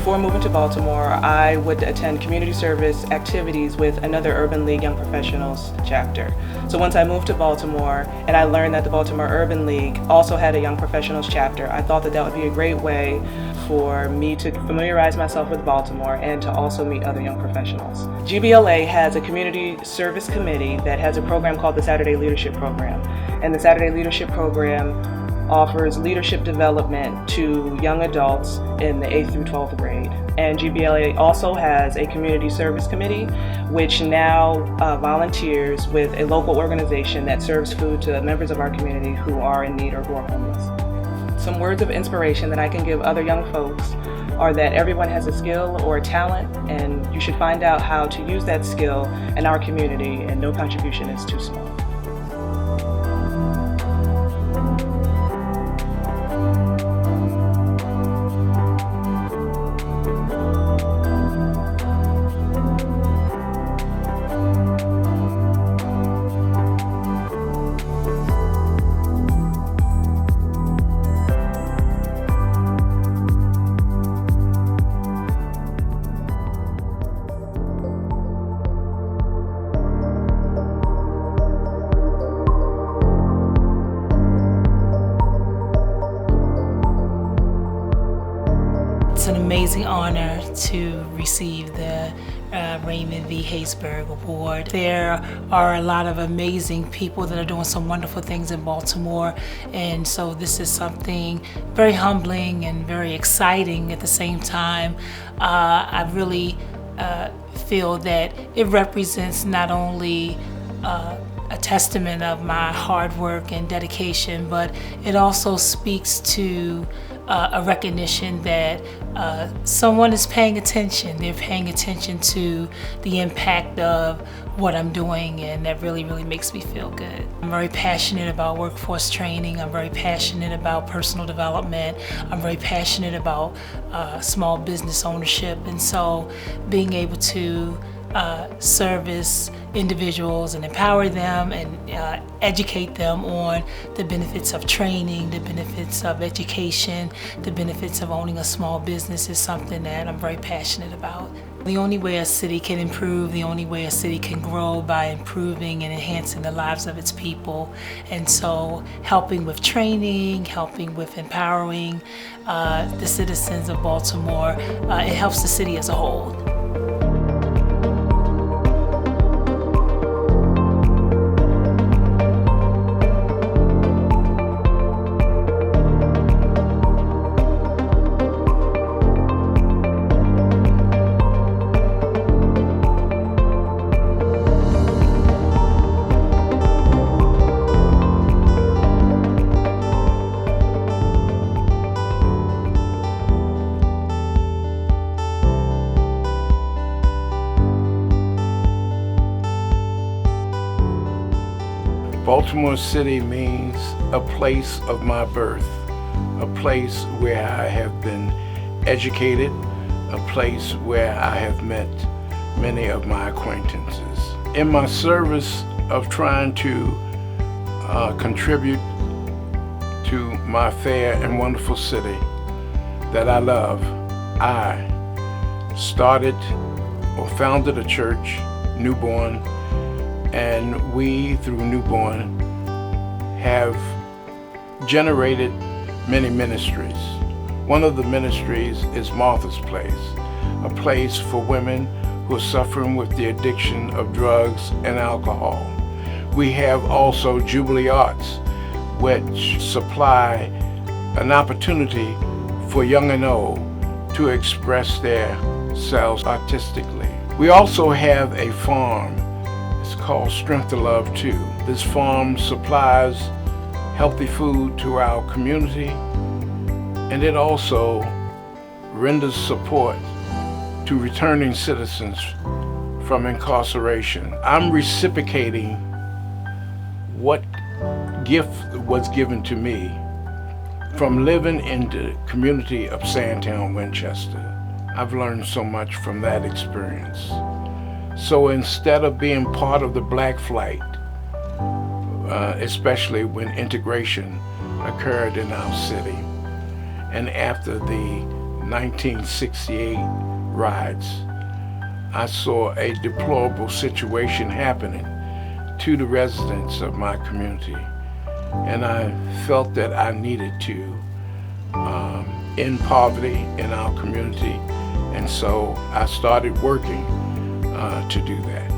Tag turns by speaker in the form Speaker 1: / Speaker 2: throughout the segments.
Speaker 1: Before moving to Baltimore, I would attend community service activities with another Urban League Young Professionals chapter. So once I moved to Baltimore and I learned that the Baltimore Urban League also had a Young Professionals chapter, I thought that that would be a great way for me to familiarize myself with Baltimore and to also meet other young professionals. GBLA has a community service committee that has a program called the Saturday Leadership Program. And the Saturday Leadership Program offers leadership development to young adults in the 8th through 12th grade. And GBLA also has a community service committee, which now volunteers with a local organization that serves food to members of our community who are in need or who are homeless. Some words of inspiration that I can give other young folks are that everyone has a skill or a talent, and you should find out how to use that skill in our community, and no contribution is too small.
Speaker 2: It's an amazing honor to receive the Raymond V. Haysburg Award. There are a lot of amazing people that are doing some wonderful things in Baltimore, and so this is something very humbling and very exciting at the same time. I really feel that it represents not only a testament of my hard work and dedication, but it also speaks to a recognition that someone is paying attention. They're paying attention to the impact of what I'm doing, and that really, really makes me feel good. I'm very passionate about workforce training. I'm very passionate about personal development. I'm very passionate about small business ownership, and so being able to service individuals and empower them and educate them on the benefits of training, the benefits of education, the benefits of owning a small business is something that I'm very passionate about. The only way a city can improve, the only way a city can grow by improving and enhancing the lives of its people. And so helping with training, helping with empowering the citizens of Baltimore, it helps the city as a whole.
Speaker 3: Baltimore City means a place of my birth, a place where I have been educated, a place where I have met many of my acquaintances. In my service of trying to contribute to my fair and wonderful city that I love, I started or founded a church, Newborn, and we, through Newborn, have generated many ministries. One of the ministries is Martha's Place, a place for women who are suffering with the addiction of drugs and alcohol. We have also Jubilee Arts, which supply an opportunity for young and old to express themselves artistically. We also have a farm. It's called Strength to Love 2. This farm supplies healthy food to our community, and it also renders support to returning citizens from incarceration. I'm reciprocating what gift was given to me from living in the community of Sandtown, Winchester. I've learned so much from that experience. So instead of being part of the Black Flight, especially when integration occurred in our city, and after the 1968 riots, I saw a deplorable situation happening to the residents of my community, and I felt that I needed to end poverty in our community, and so I started working to do that.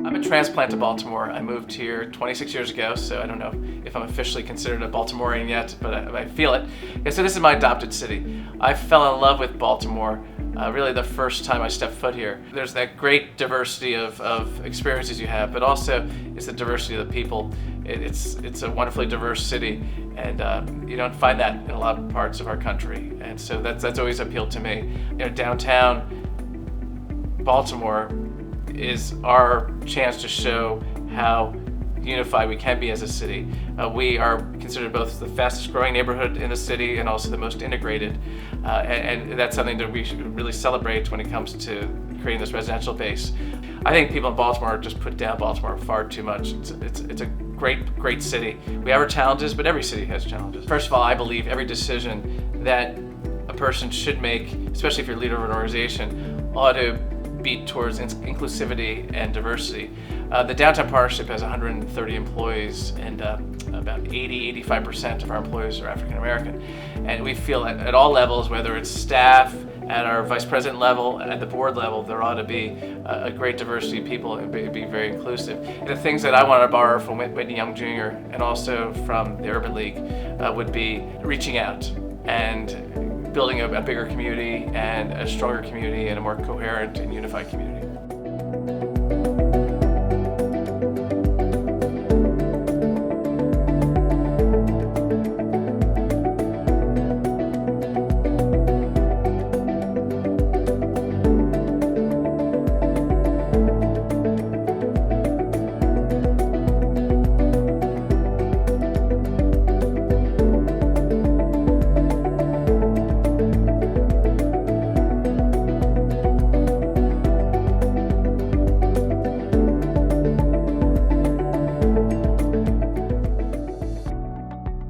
Speaker 4: I'm a transplant to Baltimore. I moved here 26 years ago, so I don't know if I'm officially considered a Baltimorean yet, but I feel it. Yeah, so this is my adopted city. I fell in love with Baltimore really the first time I stepped foot here. There's that great diversity of experiences you have, but also it's the diversity of the people. It's a wonderfully diverse city, and you don't find that in a lot of parts of our country, and so that's always appealed to me. You know, downtown Baltimore is our chance to show how unified we can be as a city. We are considered both the fastest growing neighborhood in the city and also the most integrated, and that's something that we should really celebrate when it comes to creating this residential base. I think people in Baltimore just put down Baltimore far too much. It's a great city. We have our challenges, but every city has challenges. First of all, I believe every decision that a person should make, especially if you're a leader of an organization, ought to be towards inclusivity and diversity. The Downtown Partnership has 130 employees, and about 80-85% of our employees are African American. And we feel at all levels, whether it's staff, at our vice president level, and at the board level, there ought to be a great diversity of people and be very inclusive. The things that I want to borrow from Whitney Young Jr. and also from the Urban League would be reaching out and building a bigger community and a stronger community and a more coherent and unified community.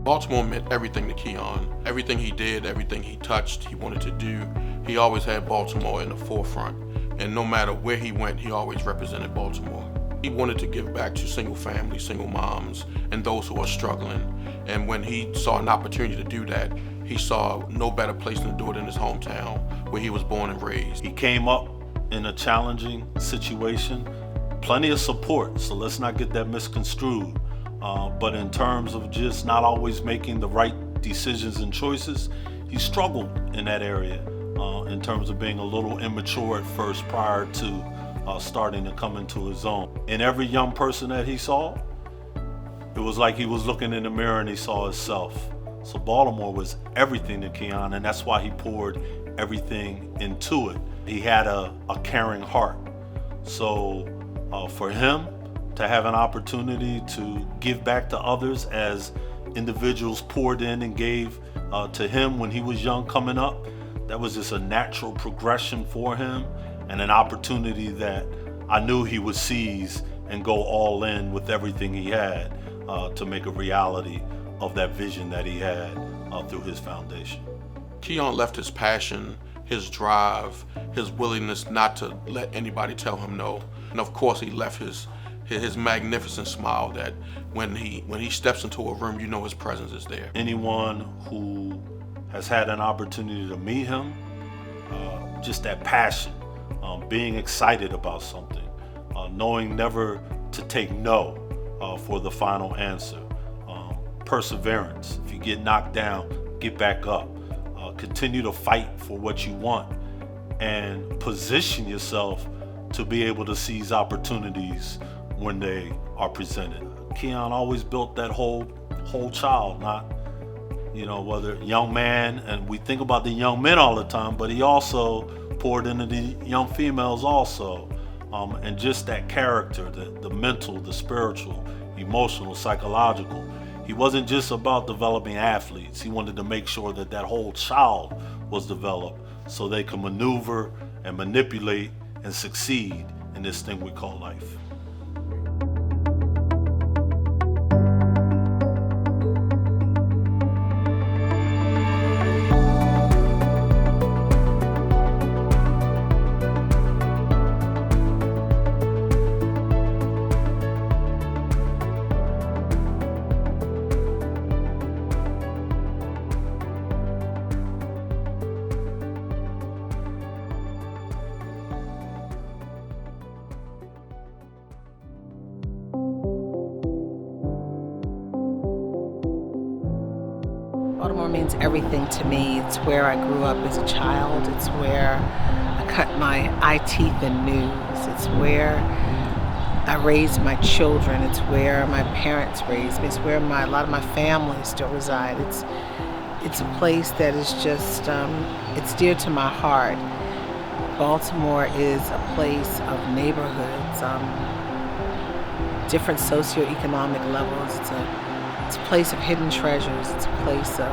Speaker 5: Baltimore meant everything to Keon. Everything he did, everything he touched, he wanted to do. He always had Baltimore in the forefront. And no matter where he went, he always represented Baltimore. He wanted to give back to single families, single moms, and those who are struggling. And when he saw an opportunity to do that, he saw no better place than to do it in his hometown, where he was born and raised.
Speaker 6: He came up in a challenging situation, plenty of support, so let's not get that misconstrued. But in terms of just not always making the right decisions and choices, he struggled in that area in terms of being a little immature at first prior to starting to come into his own. In every young person that he saw, it was like he was looking in the mirror and he saw himself. So Baltimore was everything to Keon, and that's why he poured everything into it. He had a caring heart. So for him to have an opportunity to give back to others as individuals poured in and gave to him when he was young coming up, that was just a natural progression for him and an opportunity that I knew he would seize and go all in with everything he had to make a reality of that vision that he had through his foundation.
Speaker 5: Keon left his passion, his drive, his willingness not to let anybody tell him no. And of course he left his magnificent smile that when he steps into a room, you know his presence is there.
Speaker 6: Anyone who has had an opportunity to meet him, just that passion, being excited about something, knowing never to take no for the final answer, perseverance. If you get knocked down, get back up, continue to fight for what you want, and position yourself to be able to seize opportunities when they are presented. Keon always built that whole child, You know, whether young man, and we think about the young men all the time, but he also poured into the young females also. And just that character, the mental, the spiritual, emotional, psychological. He wasn't just about developing athletes. He wanted to make sure that that whole child was developed so they can maneuver and manipulate and succeed in this thing we call life.
Speaker 7: Baltimore means everything to me. It's where I grew up as a child. It's where I cut my eye teeth in news. It's where I raised my children. It's where my parents raised me. It's where a lot of my family still reside. It's a place that is just, it's dear to my heart. Baltimore is a place of neighborhoods, different socioeconomic levels. It's a place of hidden treasures. It's a place of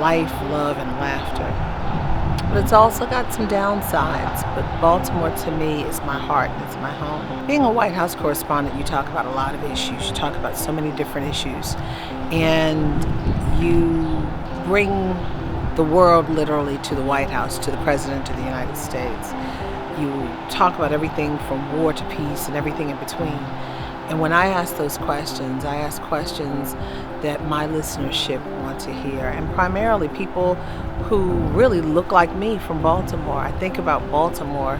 Speaker 7: life, love, and laughter. But it's also got some downsides. But Baltimore, to me, is my heart and it's my home. Being a White House correspondent, you talk about a lot of issues. You talk about so many different issues. And you bring the world literally to the White House, to the President of the United States. You talk about everything from war to peace and everything in between. And when I ask those questions, I ask questions that my listenership want to hear, and primarily people who really look like me from Baltimore. I think about Baltimore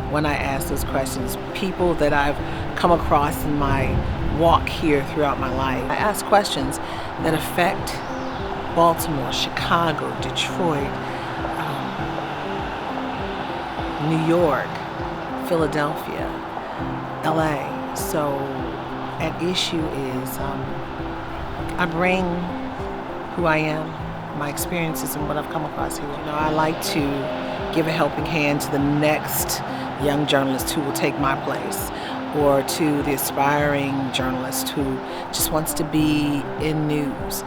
Speaker 7: when I ask those questions, people that I've come across in my walk here throughout my life. I ask questions that affect Baltimore, Chicago, Detroit, New York, Philadelphia, LA. So at issue is I bring who I am, my experiences and what I've come across here. You know, I like to give a helping hand to the next young journalist who will take my place, or to the aspiring journalist who just wants to be in news,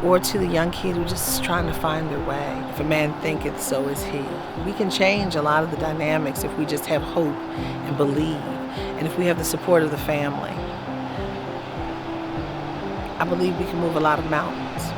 Speaker 7: or to the young kid who just is trying to find their way. If a man thinketh, so is he. We can change a lot of the dynamics if we just have hope and believe, and if we have the support of the family. I believe we can move a lot of mountains.